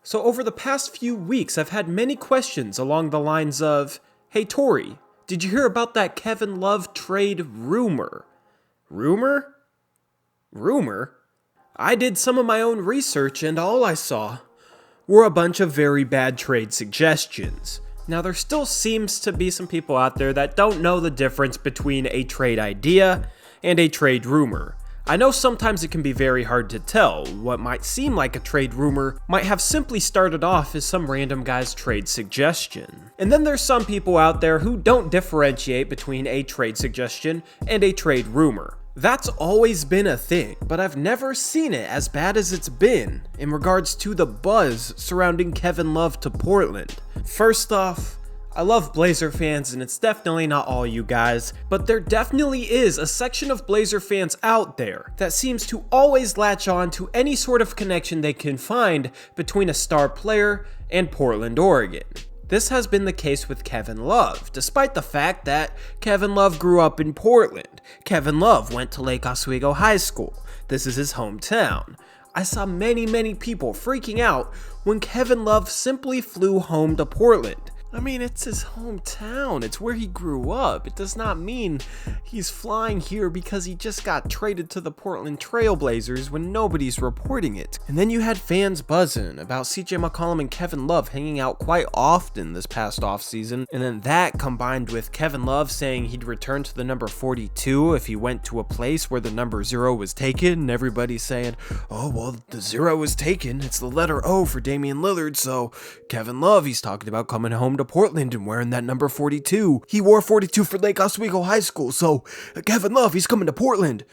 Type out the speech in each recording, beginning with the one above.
So over the past few weeks, I've had many questions along the lines of, hey Tori, did you hear about that Kevin Love trade rumor? Rumor? Rumor? I did some of my own research and all I saw were a bunch of very bad trade suggestions. Now there still seems to be some people out there that don't know the difference between a trade idea and a trade rumor. I know sometimes it can be very hard to tell. What might seem like a trade rumor might have simply started off as some random guy's trade suggestion. And then there's some people out there who don't differentiate between a trade suggestion and a trade rumor. That's always been a thing, but I've never seen it as bad as it's been in regards to the buzz surrounding Kevin Love to Portland. First off, I love Blazer fans, and it's definitely not all you guys, but there definitely is a section of Blazer fans out there that seems to always latch on to any sort of connection they can find between a star player and Portland, Oregon. This has been the case with Kevin Love, despite the fact that Kevin Love grew up in Portland. Kevin Love went to Lake Oswego High School. This is his hometown. I saw many people freaking out when Kevin Love simply flew home to Portland. I mean, it's his hometown. It's where he grew up. It does not mean he's flying here because he just got traded to the Portland Trail Blazers when nobody's reporting it. And then you had fans buzzing about CJ McCollum and Kevin Love hanging out quite often this past offseason. And then that combined with Kevin Love saying he'd return to the number 42 if he went to a place where the number 0 was taken. And everybody saying, oh, well, the 0 was taken. It's the letter O for Damian Lillard. So Kevin Love, he's talking about coming home to Portland and wearing that number 42. He wore 42 for Lake Oswego High School, so Kevin Love, he's coming to Portland.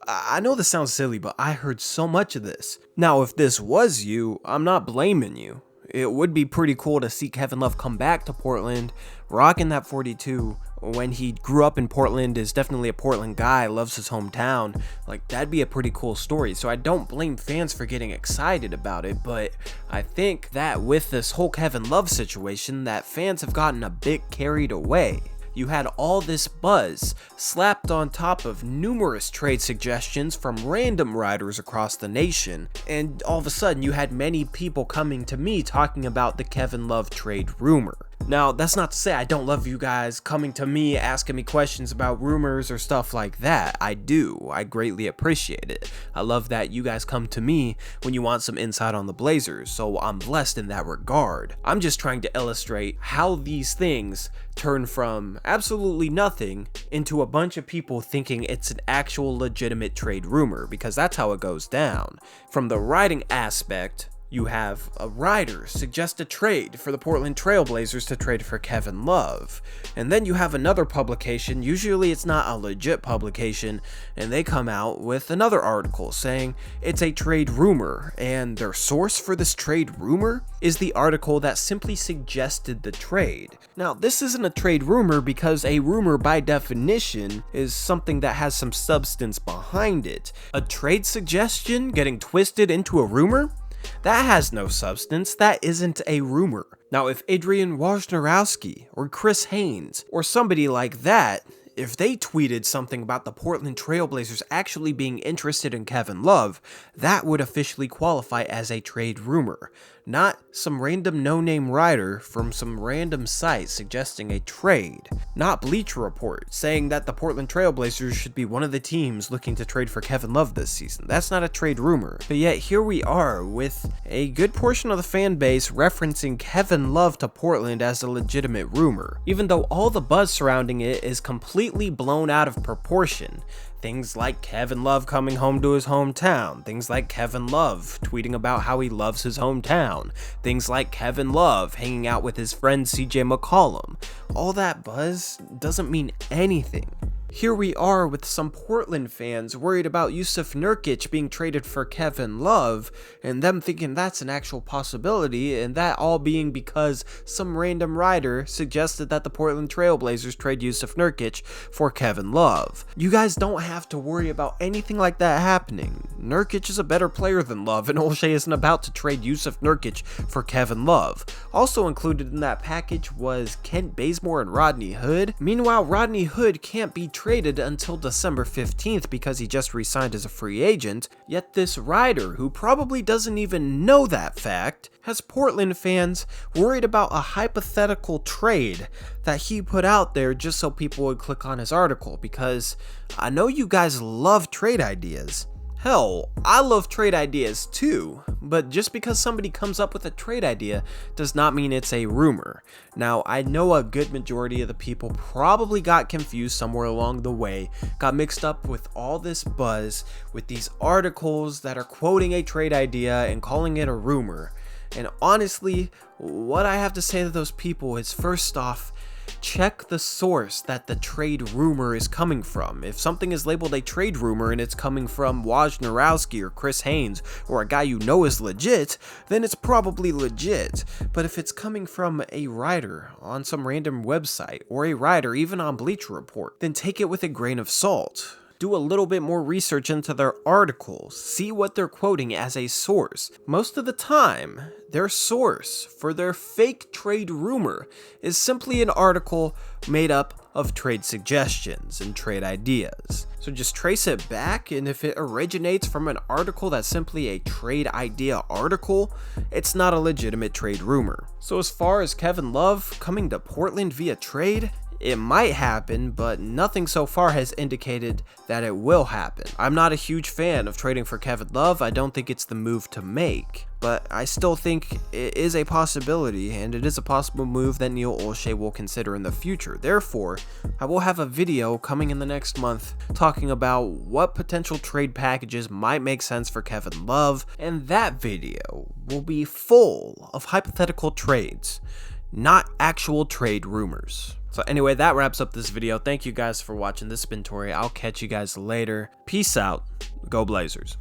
I know this sounds silly, but I heard so much of this. Now, if this was you, I'm not blaming you. It would be pretty cool to see Kevin Love come back to Portland, rocking that 42 when he grew up in Portland, is definitely a Portland guy, loves his hometown. Like, that'd be a pretty cool story. So I don't blame fans for getting excited about it, but I think that with this whole Kevin Love situation, that fans have gotten a bit carried away. You had all this buzz slapped on top of numerous trade suggestions from random writers across the nation, and all of a sudden you had many people coming to me talking about the Kevin Love trade rumor. Now, that's not to say I don't love you guys coming to me asking me questions about rumors or stuff like that. I do. I greatly appreciate it. I love that you guys come to me when you want some insight on the Blazers, so I'm blessed in that regard. I'm just trying to illustrate how these things turn from absolutely nothing into a bunch of people thinking it's an actual legitimate trade rumor, because that's how it goes down. From the writing aspect, you have a writer suggest a trade for the Portland Trail Blazers to trade for Kevin Love. And then you have another publication, usually it's not a legit publication, and they come out with another article saying it's a trade rumor, and their source for this trade rumor is the article that simply suggested the trade. Now, this isn't a trade rumor because a rumor by definition is something that has some substance behind it. A trade suggestion getting twisted into a rumor? That has no substance. That isn't a rumor. Now, if Adrian Wojnarowski or Chris Haynes or somebody like that, if they tweeted something about the Portland Trail Blazers actually being interested in Kevin Love, that would officially qualify as a trade rumor, not some random no-name writer from some random site suggesting a trade, not Bleacher Report saying that the Portland Trail Blazers should be one of the teams looking to trade for Kevin Love this season. That's not a trade rumor. But yet here we are with a good portion of the fan base referencing Kevin Love to Portland as a legitimate rumor, even though all the buzz surrounding it is completely blown out of proportion. Things like Kevin Love coming home to his hometown. Things like Kevin Love tweeting about how he loves his hometown. Things like Kevin Love hanging out with his friend CJ McCollum. All that buzz doesn't mean anything. Here we are with some Portland fans worried about Jusuf Nurkic being traded for Kevin Love, and them thinking that's an actual possibility, and that all being because some random writer suggested that the Portland Trail Blazers trade Jusuf Nurkic for Kevin Love. You guys don't have to worry about anything like that happening. Nurkic is a better player than Love, and Olshey isn't about to trade Jusuf Nurkic for Kevin Love. Also included in that package was Kent Bazemore and Rodney Hood. Meanwhile, Rodney Hood can't be traded until December 15th because he just re-signed as a free agent, yet this writer, who probably doesn't even know that fact, has Portland fans worried about a hypothetical trade that he put out there just so people would click on his article, because I know you guys love trade ideas. Hell, I love trade ideas too, but just because somebody comes up with a trade idea does not mean it's a rumor. Now, I know a good majority of the people probably got confused somewhere along the way, got mixed up with all this buzz, with these articles that are quoting a trade idea and calling it a rumor. And honestly, what I have to say to those people is, first off, check the source that the trade rumor is coming from. If something is labeled a trade rumor and it's coming from Wojnarowski or Chris Haynes or a guy you know is legit, then it's probably legit. But if it's coming from a writer on some random website or a writer even on Bleacher Report, then take it with a grain of salt. Do a little bit more research into their articles, see what they're quoting as a source. Most of the time, their source for their fake trade rumor is simply an article made up of trade suggestions and trade ideas. So just trace it back, and if it originates from an article that's simply a trade idea article, it's not a legitimate trade rumor. So as far as Kevin Love coming to Portland via trade, it might happen, but nothing so far has indicated that it will happen. I'm not a huge fan of trading for Kevin Love. I don't think it's the move to make, but I still think it is a possibility, and it is a possible move that Neil Olshey will consider in the future. Therefore, I will have a video coming in the next month talking about what potential trade packages might make sense for Kevin Love, and that video will be full of hypothetical trades, not actual trade rumors. So anyway, that wraps up this video. Thank you guys for watching. This has been Tori. I'll catch you guys later. Peace out. Go Blazers.